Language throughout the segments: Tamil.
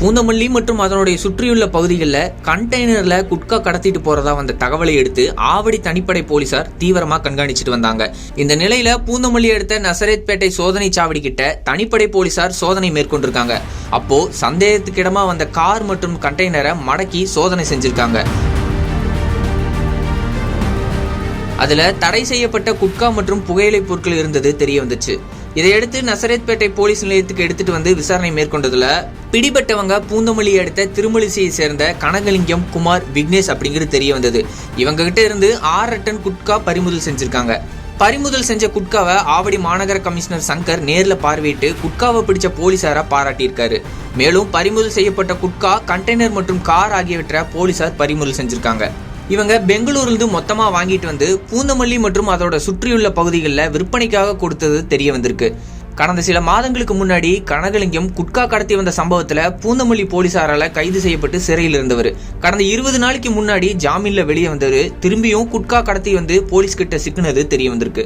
பூந்தமல்லி மற்றும் அதனுடைய சுற்றியுள்ள பகுதிகளில் கண்டெய்னர்ல குட்கா கடத்திட்டு போறதா வந்த தகவலை எடுத்து ஆவடி தனிப்படை போலீசார் தீவிரமா கண்காணிச்சிட்டு வந்தாங்க. இந்த நிலையில பூந்தமல்லி அடுத்த நசரேத்பேட்டை சோதனை சாவடி கிட்ட தனிப்படை போலீசார் சோதனை மேற்கொண்டிருக்காங்க. அப்போ சந்தேகத்துக்கிடமா வந்த கார் மற்றும் கண்டெய்னரை மடக்கி சோதனை செஞ்சிருக்காங்க. அதுல தடை செய்யப்பட்ட குட்கா மற்றும் புகையிலை பொருட்கள் இருந்தது தெரிய வந்துச்சு. இதையடுத்து நசரேத்பேட்டை போலீஸ் நிலையத்துக்கு எடுத்துட்டு வந்து விசாரணை மேற்கொண்டதுல பிடிபட்டவங்க பூந்தமல்லி அடுத்த திருமலிசையை சேர்ந்த கனகலிங்கம், குமார், விக்னேஷ் அப்படிங்கிறது தெரிய வந்தது. இவங்க கிட்ட இருந்து 6 டன் குட்கா பறிமுதல் செஞ்சிருக்காங்க. பறிமுதல் செஞ்ச குட்காவை ஆவடி மாநகர கமிஷனர் சங்கர் நேர்ல பார்வையிட்டு குட்காவை பிடிச்ச போலீசாரா பாராட்டியிருக்காரு. மேலும் பறிமுதல் செய்யப்பட்ட குட்கா, கண்டெய்னர் மற்றும் கார் ஆகியவற்றை போலீசார் பறிமுதல் செஞ்சிருக்காங்க. இவங்க பெங்களூர்லேருந்து மொத்தமா வாங்கிட்டு வந்து பூந்தமல்லி மற்றும் அதோட சுற்றியுள்ள பகுதிகளில் விற்பனைக்காக கொடுத்தது தெரிய வந்திருக்கு. கடந்த சில மாதங்களுக்கு முன்னாடி கனகலிங்கம் குட்கா கடத்தி வந்த சம்பவத்துல பூந்தமல்லி போலீசாரால கைது செய்யப்பட்டு சிறையில் இருந்தவர். கடந்த 20 நாளைக்கு முன்னாடி ஜாமீன்ல வெளியே வந்தவர் திரும்பியும் குட்கா கடத்தி வந்து போலீஸ் கிட்ட சிக்கினது தெரிய வந்திருக்கு.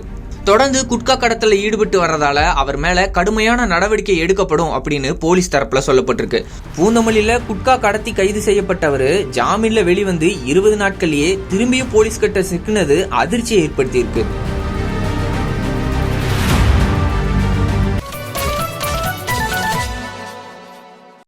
தொடர்ந்து குட்கா கடத்தல ஈடுபட்டு வர்றதால அவர் மேல கடுமையான நடவடிக்கை எடுக்கப்படும் அப்படின்னு போலீஸ் தரப்புல சொல்லப்பட்டிருக்கு. பூந்தமல்லியில குட்கா கடத்தி கைது செய்யப்பட்டவர் ஜாமீன்ல வெளிவந்து 20 நாட்கள்லயே திரும்பியும் போலீஸ் கிட்ட சிக்கினது அதிர்ச்சியை ஏற்படுத்தி இருக்கு.